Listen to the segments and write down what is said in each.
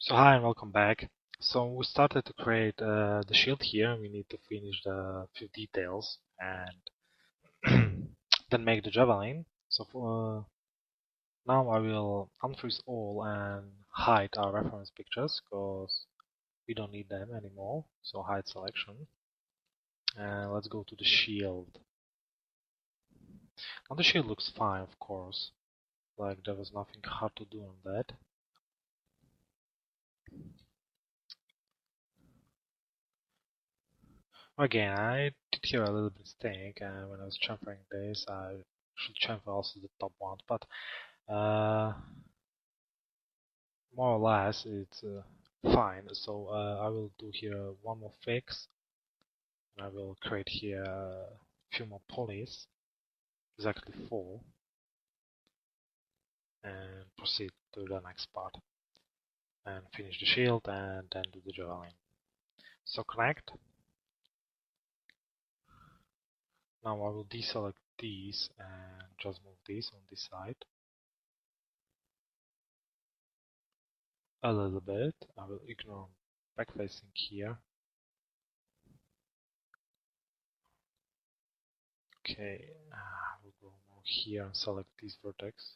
So hi and welcome back. So we started to create the shield here. We need to finish the few details and then make the javelin. So for now I will unfreeze all and hide our reference pictures because we don't need them anymore. So hide selection. And let's go to the shield. Now the shield looks fine, of course. Like there was nothing hard to do on that. Again, I did here a little mistake, and when I was chamfering this, I should chamfer also the top one, but more or less it's fine. So I will do here one more fix, and I will create here a few more polys, exactly 4, and proceed to the next part, and finish the shield, and then do the javelin. So connect. Now I will deselect these and just move these on this side a little bit. I will ignore backfacing here. Okay, we'll go more here and select this vertex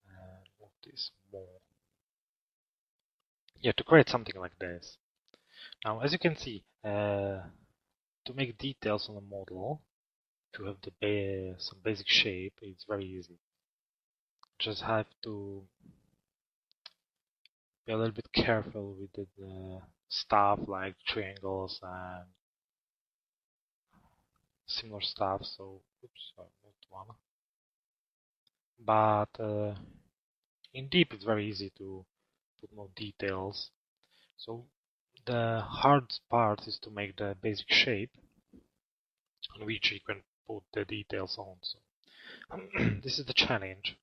and move this more. Yeah, to create something like this. Now, as you can see, to make details on a model, to have some basic shape, it's very easy. Just have to be a little bit careful with the stuff like triangles and similar stuff. So, oops, I moved one. But in deep, it's very easy to put more details. So the hard part is to make the basic shape on which you can put the details on. So this is the challenge,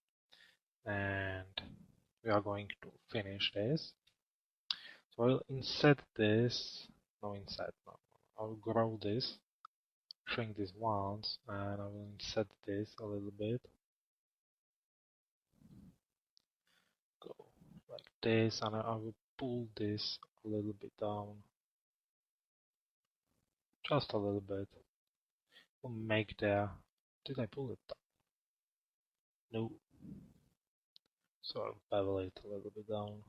and we are going to finish this. So I'll inset this, no, I'll grow this, shrink this once, and I will inset this a little bit. Go like this, and I will pull this a little bit down. Just a little bit. We'll make there. Did I pull it down? No. So I'll bevel it a little bit down.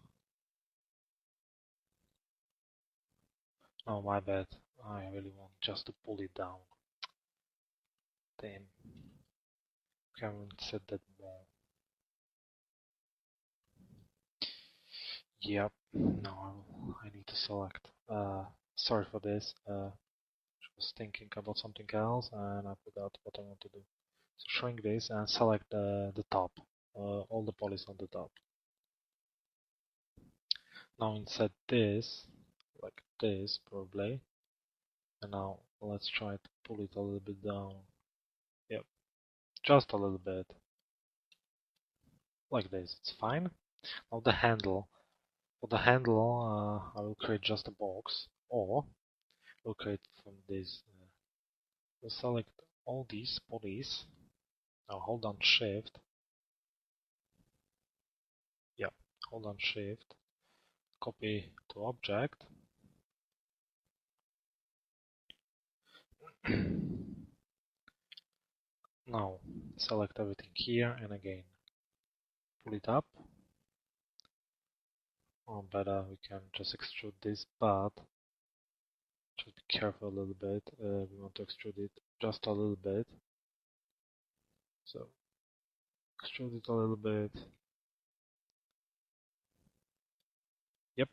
Oh, my bad. I really want just to pull it down. Then can set that more. Yep. Now I need to select. Sorry for this. Was thinking about something else and I forgot what I want to do. So shrink this and select the top. All the polys on the top. Now insert this, like this probably. And now let's try to pull it a little bit down. Yep, just a little bit. Like this, it's fine. Now the handle. For the handle, I will create just a box, or we'll create from this. We'll select all these polys. Now hold down Shift. Yeah, hold down Shift. Copy to object. Now select everything here and again pull it up. Or better, we can just extrude this, but just be careful a little bit. We want to extrude it just a little bit. So extrude it a little bit. Yep.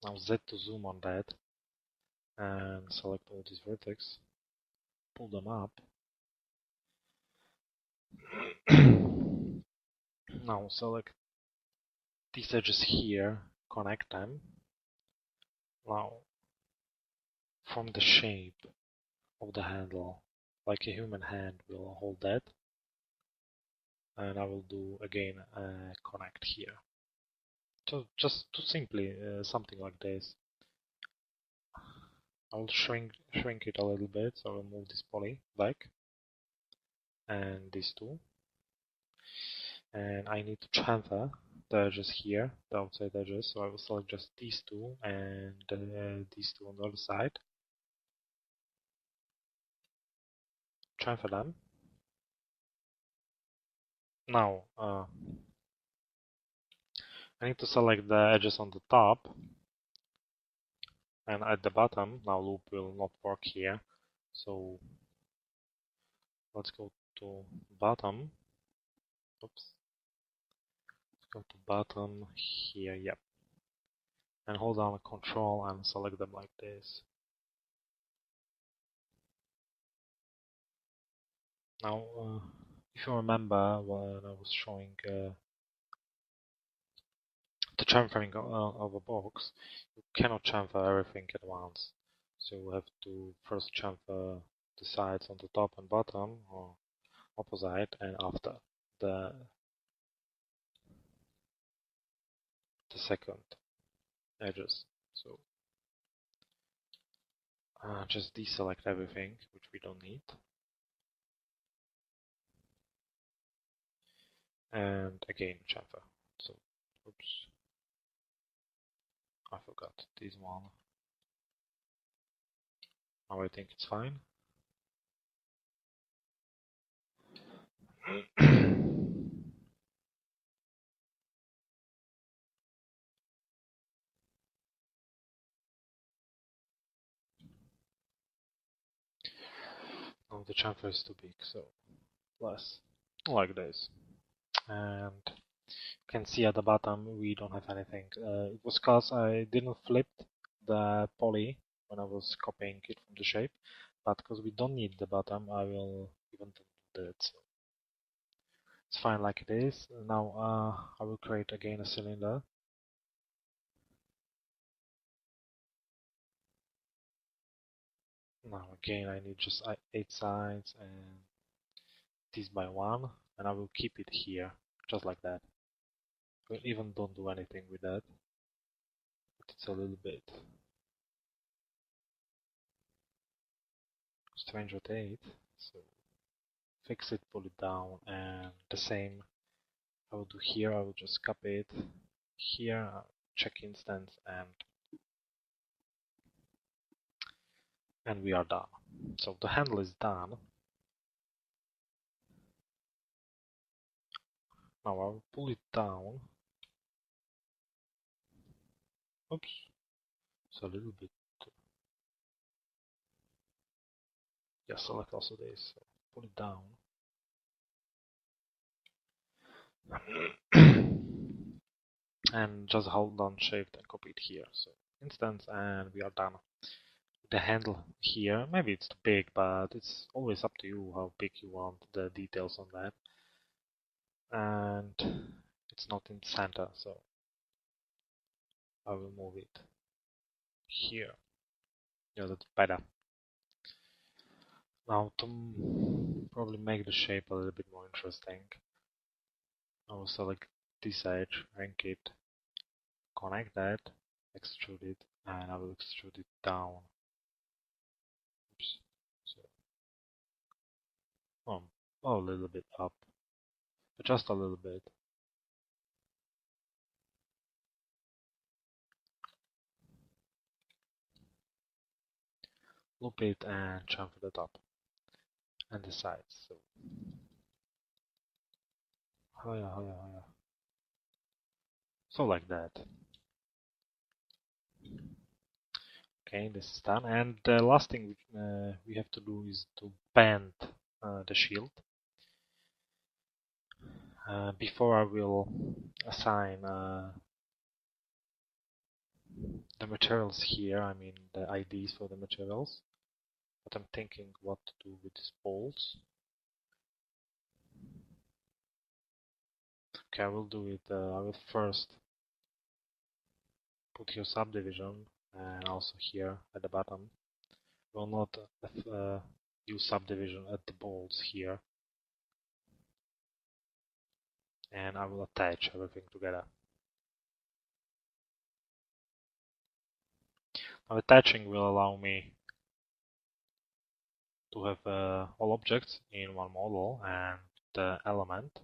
Now Z to zoom on that and select all these vertex. Pull them up. Now select these edges here, connect them. Now from the shape of the handle, like a human hand will hold that. And I will do again connect here. So just to simply something like this. I'll shrink it a little bit, so I'll move this poly back and these two. And I need to chamfer the edges here, the outside edges, so I will select just these two and these two on the other side. Chamfer them. Now, I need to select the edges on the top and at the bottom. Now loop will not work here, so let's go to bottom. Oops. Let's go to bottom here, yep. And hold down Control and select them like this. Now, if you remember when I was showing the chamfering of a box, you cannot chamfer everything at once. So you have to first chamfer the sides on the top and bottom, or opposite, and after the second edges. So just deselect everything which we don't need. And again chamfer. So, oops, I forgot this one. Now I think it's fine. Now the chamfer is too big, so less, like this. And you can see at the bottom we don't have anything. It was because I didn't flip the poly when I was copying it from the shape, but because we don't need the bottom, I will even do that. So it's fine like it is. Now I will create again a cylinder. Now again I need just 8 sides and this by 1, and I will keep it here, just like that. I even don't do anything with that, but it's a little bit strange rotate, so fix it, pull it down, and the same I will do here. I will just copy it here, check instance, and we are done. So the handle is done. Now I will pull it down. Oops, it's a little bit. Yeah, select also this. So pull it down. And just hold down Shift and copy it here. So instance, and we are done. The handle here, maybe it's too big, but it's always up to you how big you want the details on that. And it's not in center, so I will move it here. Yeah, that's better. Now to probably make the shape a little bit more interesting, I will select this edge, rank it, connect that, extrude it, and I will extrude it down. Oops. So, a little bit up, but just a little bit. Loop it and chamfer the top and the sides. So, so like that. Okay, this is done. And the last thing we have to do is to bend the shield. Before I will assign the materials here, I mean the IDs for the materials, but I'm thinking what to do with these bolts. Okay, I will do it. I will first put here subdivision and also here at the bottom. I will not use subdivision at the bolts here, and I will attach everything together. Now attaching will allow me to have all objects in one model, and the element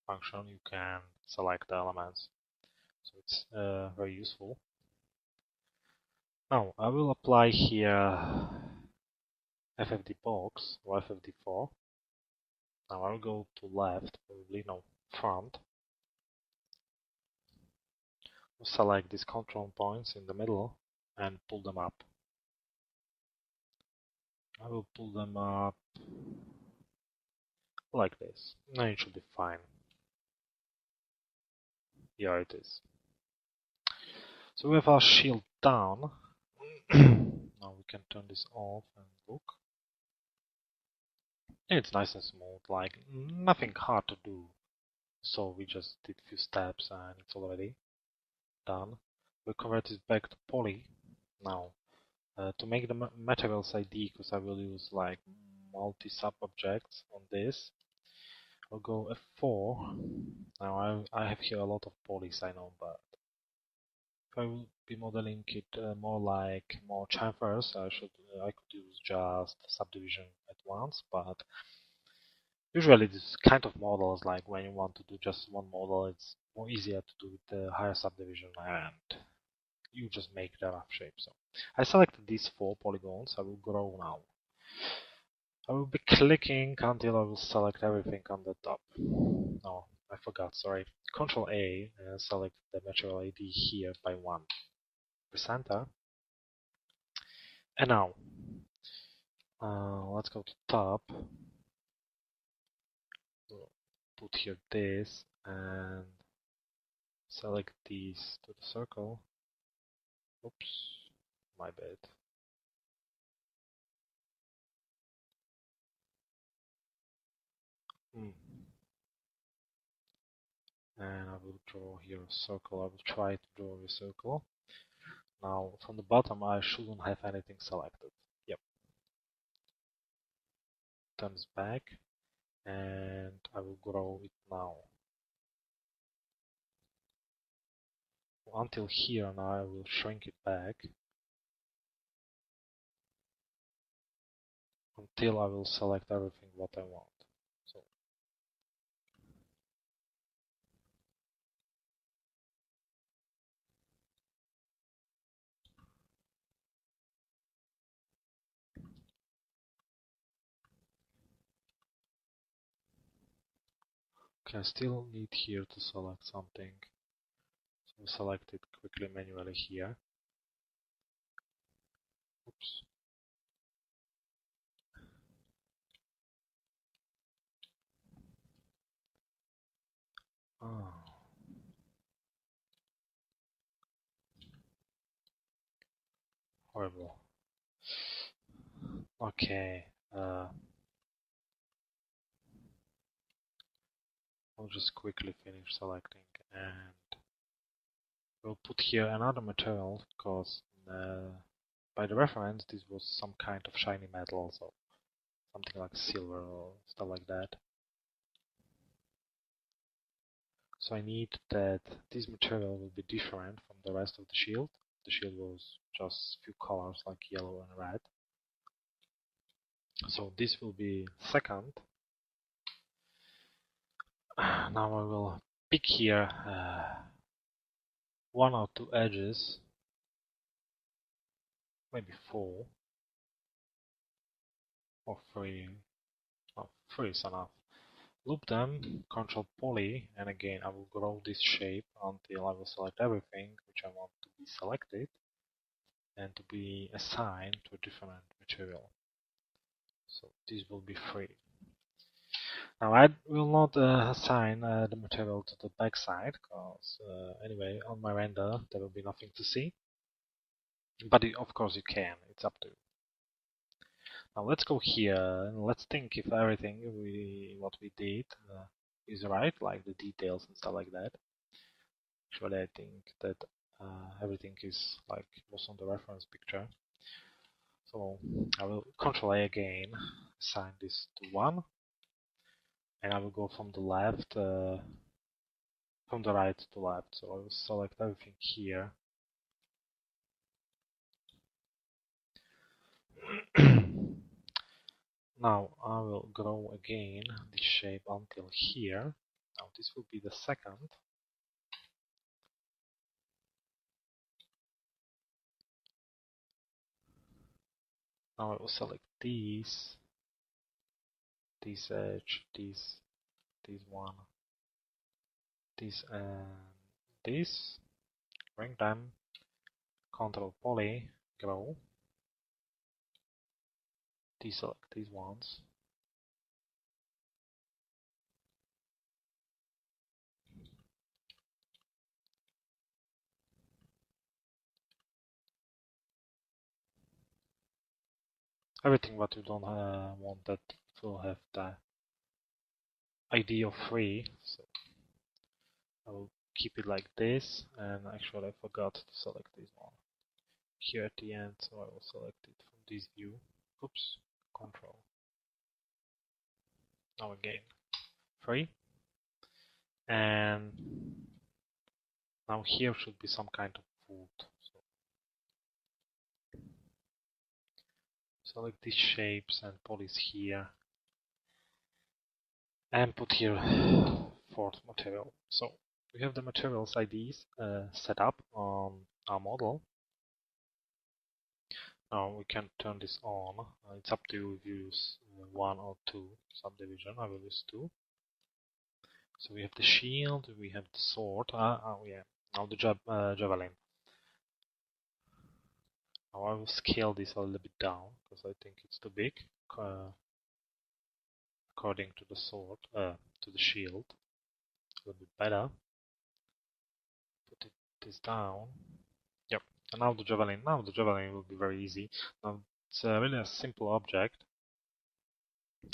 function you can select the elements. so it's very useful. Now I will apply here FFD box or FFD4. Now I'll go to left, probably no, front. Select these control points in the middle and pull them up. I will pull them up like this. Now it should be fine. Yeah, it is. So we have our shield down. Now we can turn this off and look. It's nice and smooth, like nothing hard to do. So we just did a few steps and it's already done. We'll convert it back to poly. Now, to make the materials ID, because I will use like multi-sub objects on this, I'll go F4. Now I have here a lot of polys, I know, but if I will be modeling it more chamfers, I could use just subdivision at once, but usually this kind of models, like when you want to do just one model, it's more easier to do with the higher subdivision and you just make the rough shape. So I selected these 4 polygons. I will grow now. I will be clicking until I will select everything on the top. No, I forgot, sorry. Control A and select the material ID here by 1. Press enter. And now, let's go to top. We'll put here this and select these to the circle. Oops, my bad. And I will draw here a circle. I will try to draw a circle. Now, from the bottom, I shouldn't have anything selected. Yep. Turns back, and I will grow it now. Until here, now I will shrink it back. Until I will select everything what I want. So. Okay, I still need here to select something. So select it quickly manually here. Oops. Oh. Horrible. Okay. I'll just quickly finish selecting and we'll put here another material because by the reference this was some kind of shiny metal, so something like silver or stuff like that. So I need that this material will be different from the rest of the shield. The shield was just a few colors like yellow and red. So this will be second. Now I will pick here 1 or 2 edges, maybe 4 or 3. Oh, 3 is enough. Loop them, Control Poly, and again I will grow this shape until I will select everything which I want to be selected and to be assigned to a different material. So this will be 3. Now I will not assign the material to the back side because anyway on my render there will be nothing to see. But of course you can, it's up to you. Now let's go here and let's think if everything what we did is right, like the details and stuff like that. Actually, I think that everything is like was on the reference picture. So I will Control A again, assign this to 1, and I will go from the left, from the right to left. So I will select everything here. Now I will grow again this shape until here. Now this will be the second. Now I will select these, this edge, this one, this and this. Bring them. Control Poly, grow. Deselect these ones. Everything what you don't want that will have the ID of 3, so I will keep it like this. And actually I forgot to select this one here at the end, so I will select it from this view. Oops, control. Now again 3, and now here should be some kind of wood. So select these shapes and polish here, and put here fourth material. So we have the materials IDs set up on our model. Now we can turn this on. It's up to you if you use 1 or 2 subdivision. I will use 2. So we have the shield, we have the sword. Yeah. Now the javelin. Now I will scale this a little bit down because I think it's too big. According to the sword, to the shield, a little bit better. Put this down. Yep. And now the javelin. Now the javelin will be very easy. Now it's really a simple object.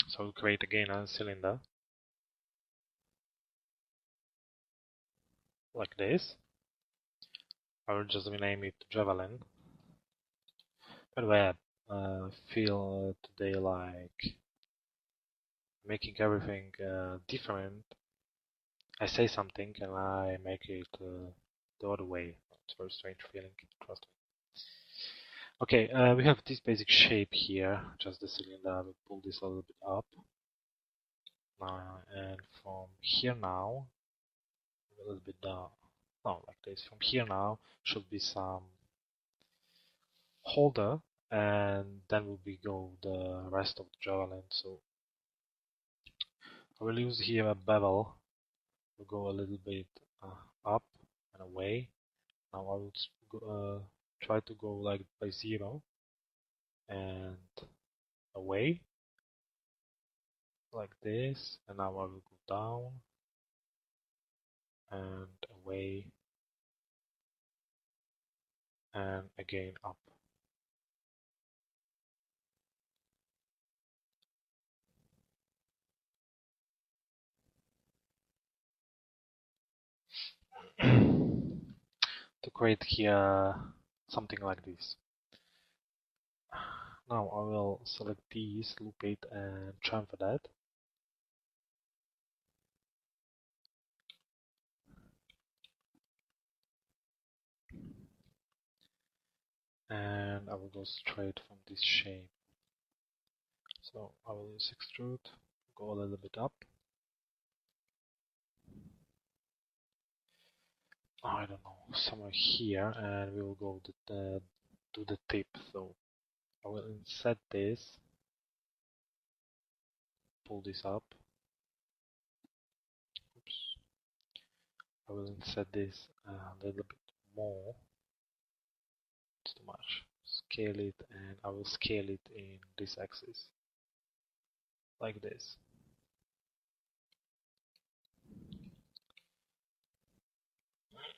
So we'll create again a cylinder like this. I will just rename it javelin. By the way, I feel today like making everything different. I say something and I make it the other way. It's a very strange feeling, trust me. Okay, we have this basic shape here, just the cylinder. I will pull this a little bit up. And from here now, a little bit down. No, like this. From here now should be some holder, and then will be go the rest of the javelin. So I will use here a bevel. We'll go a little bit up and away. Now I will try to go like by 0 and away like this, and now I will go down and away and again up. To create here something like this. Now I will select these, loop it and chamfer that. And I will go straight from this shape. So I will use extrude, go a little bit up. I don't know, somewhere here, and we will go to the tip. So I will inset this, pull this up. Oops. I will inset this a little bit more. It's too much. Scale it, and I will scale it in this axis, like this.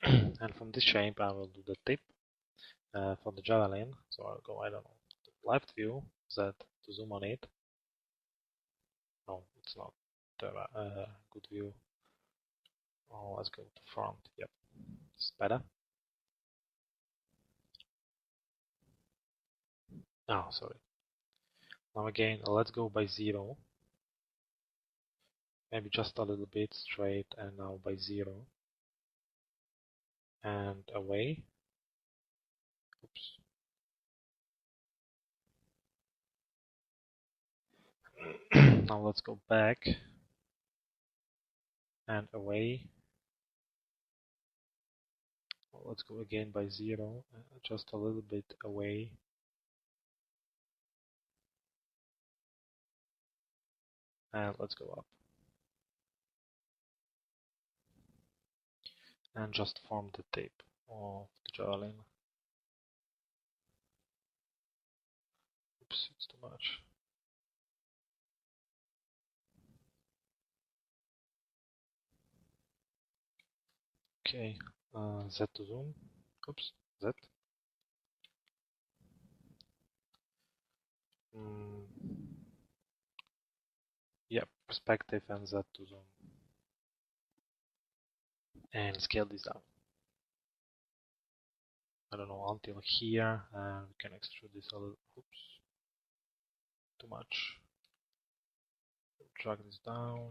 And from this shape, I will do the tip for the javelin. So I'll go, I don't know, the left view, Z to zoom on it. No, it's not the good view. Oh, let's go to front. Yep, it's better. Oh, sorry. Now again, let's go by 0. Maybe just a little bit straight, and now by 0. And away. Oops. Now let's go back and away. Let's go again by 0, just a little bit away. And let's go up. And just form the tip of the javelin. Oops, it's too much. Okay, Z to zoom. Oops, Z. Yeah, perspective and Z to zoom. And scale this down. I don't know, until here, and we can extrude this a little. Oops, too much. Drag this down.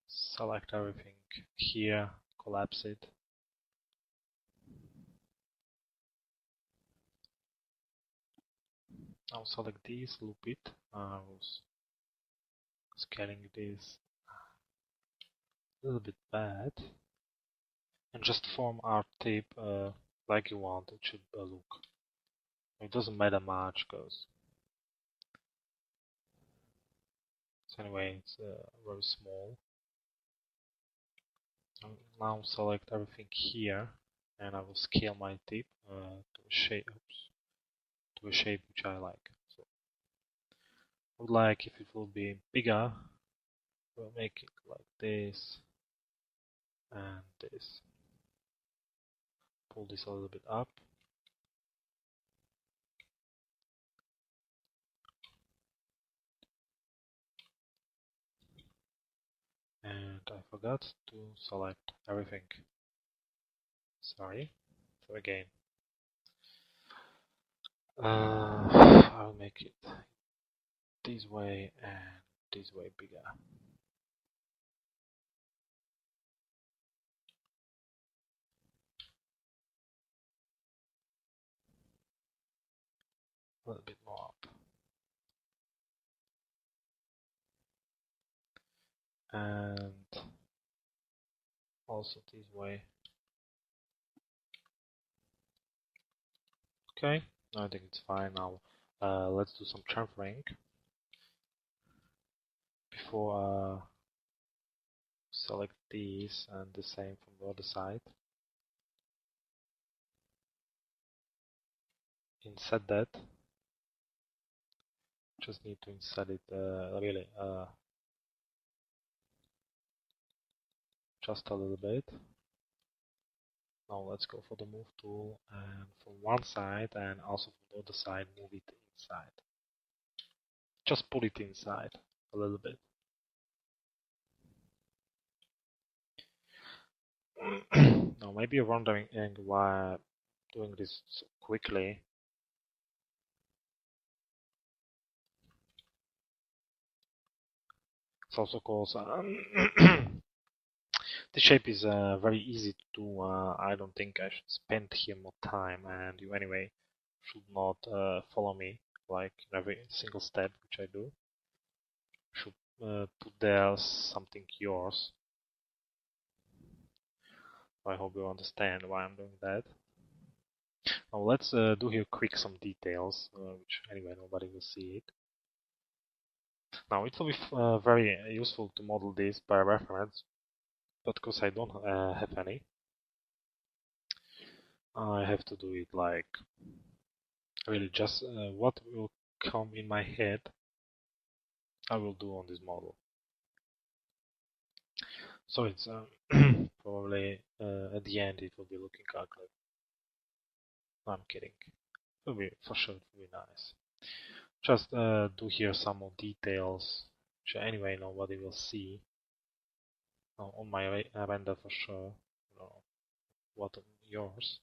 Select everything here, collapse it. Now select this, loop it. I was scaling this a little bit bad. And just form our tip like you want it should look. It doesn't matter much because anyway it's very small. Now select everything here, and I will scale my tip to a shape. To a shape which I like. So I would like if it will be bigger, we'll make it like this and this. Pull this a little bit up. And I forgot to select everything. Sorry. So again, I'll make it this way and this way bigger. A little bit more up. And also this way. Okay, I think it's fine now. Let's do some chamfering before select these and the same from the other side. Insert that. Just need to insert it really just a little bit. Now let's go for the move tool, and from one side and also from the other side move it inside. Just pull it inside a little bit. Now maybe you're wondering why I'm doing this so quickly. It's also because the shape is very easy to do. I don't think I should spend here more time, and you anyway should not follow me like in every single step which I do. Should put there something yours. I hope you understand why I'm doing that. Now let's do here quick some details, which anyway nobody will see it. Now it will be very useful to model this by reference, but because I don't have any, I have to do it like really just what will come in my head I will do on this model. So it's probably at the end it will be looking ugly. No, I'm kidding. It will be, for sure it will be nice. Just do here some more details, which anyway nobody will see. On my render for sure. What yours.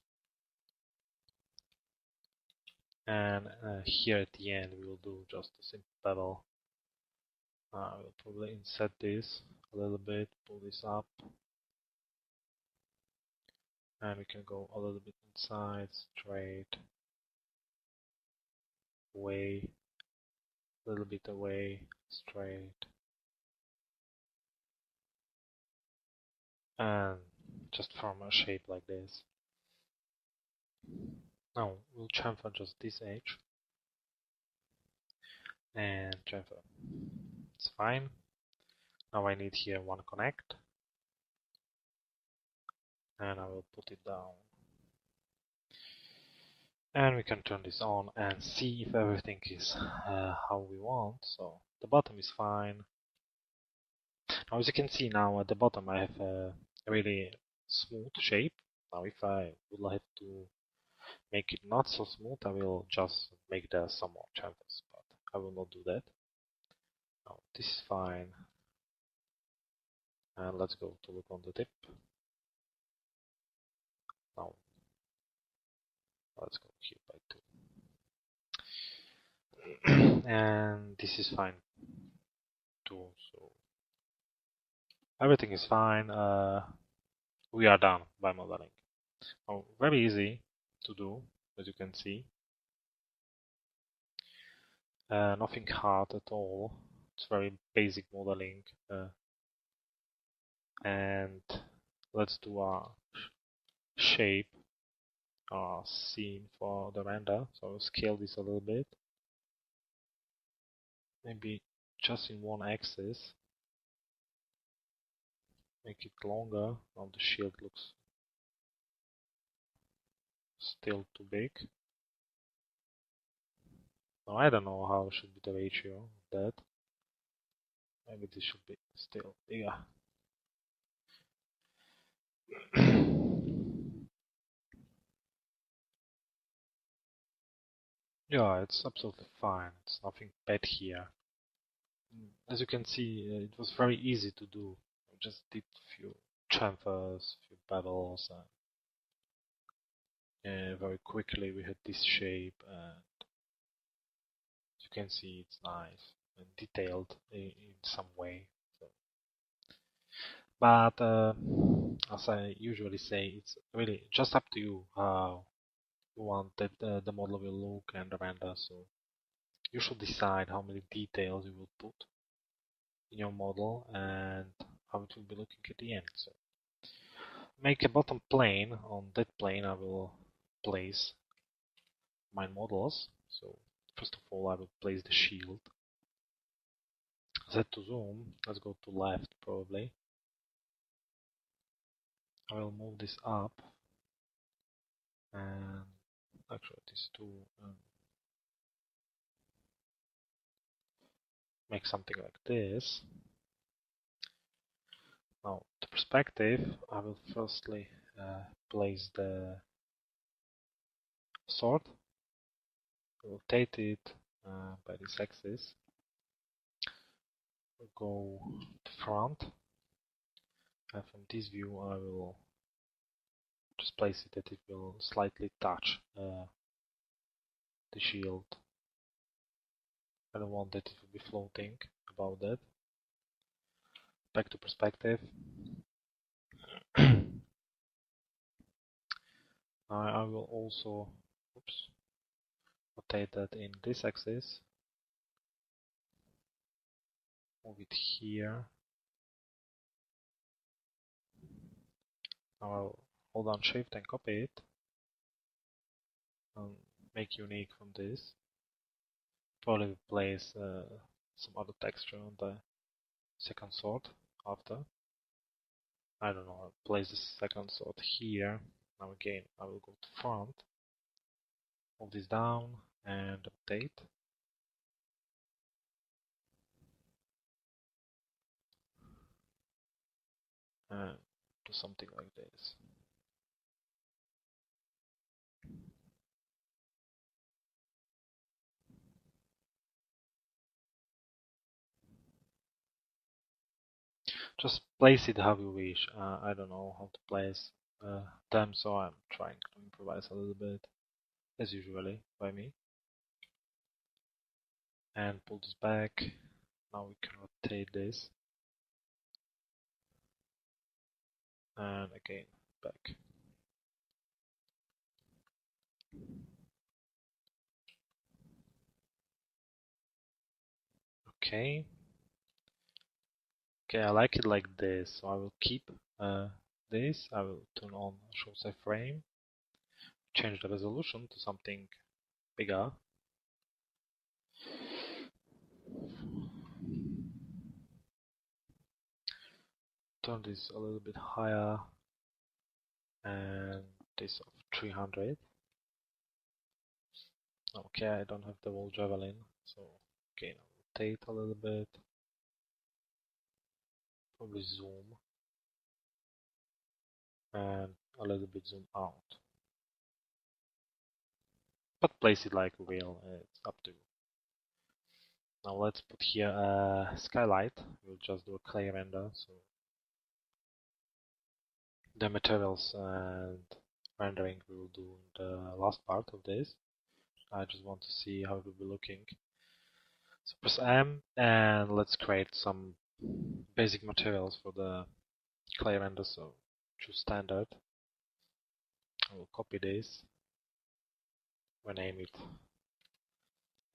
And here at the end we will do just a simple bevel. I will probably insert this a little bit, pull this up, and we can go a little bit inside, straight, away, a little bit away, straight, and just form a shape like this. Now we'll chamfer just this edge, and chamfer. It's fine. Now I need here one connect, and I will put it down. And we can turn this on and see if everything is how we want. So the bottom is fine. Now, as you can see now at the bottom, I have a really smooth shape. Now, if I would like to make it not so smooth, I will just make there some more chamfers, but I will not do that. Now, this is fine. And let's go to look on the tip. Now, let's go here by 2. And this is fine too. So everything is fine. We are done by modeling. Now, very easy to do, as you can see. Nothing hard at all. It's very basic modeling. And let's do a shape scene for the render. So I'll scale this a little bit. Maybe just in one axis. Make it longer. Now the shield looks still too big. Now I don't know how should be the ratio of that. Maybe this should be still bigger. Yeah, it's absolutely fine. It's nothing bad here. As you can see, it was very easy to do. I just did a few chamfers, a few bevels, and very quickly we had this shape. And as you can see, it's nice and detailed in some way. So. But as I usually say, it's really just up to you how you want that the model will look and the render. So you should decide how many details you will put in your model and how it will be looking at the end. So make a bottom plane. On that plane I will place my models. So first of all I will place the shield. Z to zoom. Let's go to left probably. I will move this up and actually these two make something like this. Now the perspective, I will firstly place the sword, rotate it by this axis, we'll go to front, and from this view I will just place it that it will slightly touch the shield. I don't want that it will be floating above that. Back to perspective. I will also rotate that in this axis. Move it here. Now I'll hold on Shift and copy it and make unique from this. Probably place some other texture on the second sword after. I don't know, I'll place the second sword here. Now again, I will go to front, move this down and rotate. And do something like this. Just place it how you wish. I don't know how to place them, so I'm trying to improvise a little bit, as usually by me. And pull this back. Now we can rotate this. And again, back. Okay. Okay, I like it like this, so I will keep this. I will turn on show size frame, change the resolution to something bigger. Turn this a little bit higher and this of 300. Okay, I don't have the whole javelin, so okay, now rotate a little bit. Probably zoom and a little bit zoom out. But place it like real, it's up to you. Now let's put here a skylight. We'll just do a clay render, so the materials and rendering we will do in the last part of this. I just want to see how it will be looking. So press M and let's create some basic materials for the clay render. So choose standard. I will copy this, rename it,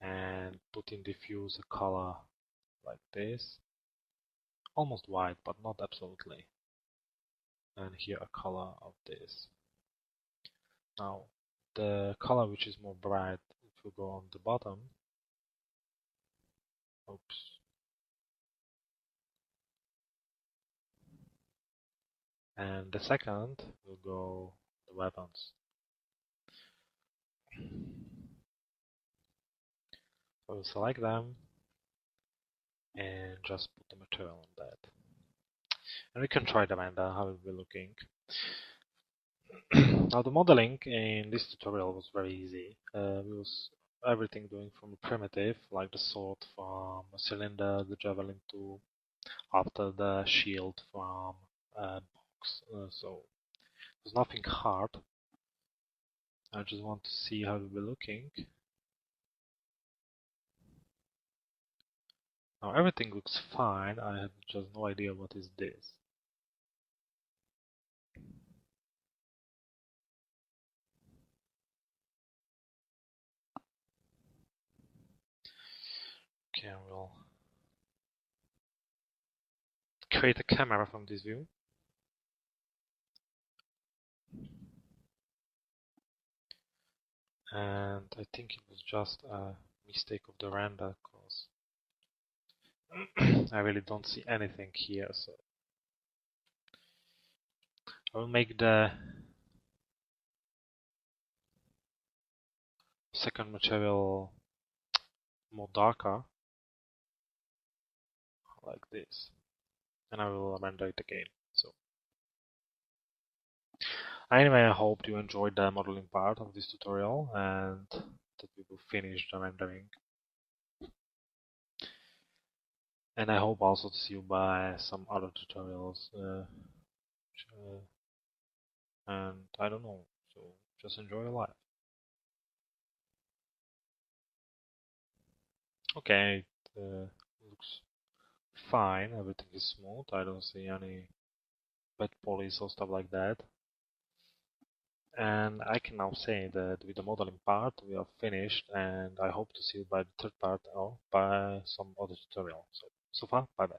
and put in diffuse a color like this, almost white but not absolutely, and here a color of this. Now the color which is more bright, it will go on the bottom. Oops. And the second will go the weapons. So we'll select them and just put the material on that. And we can try the render, how it will be looking. Now the modeling in this tutorial was very easy. We was everything doing from a primitive, like the sword from a cylinder, the javelin to after the shield from a box. So there's nothing hard. I just want to see how it will be looking. Now everything looks fine, I have just no idea what is this. Okay, we'll create a camera from this view. And I think it was just a mistake of the render, because I really don't see anything here, so I will make the second material more darker, like this, and I will render it again. So anyway, I hope you enjoyed the modeling part of this tutorial and that we will finish the rendering. And I hope also to see you by some other tutorials. And I don't know, so just enjoy your life. Okay, it looks fine, everything is smooth, I don't see any bad polys or stuff like that. And I can now say that with the modeling part we are finished, and I hope to see you by the third part or by some other tutorial. So far, bye bye.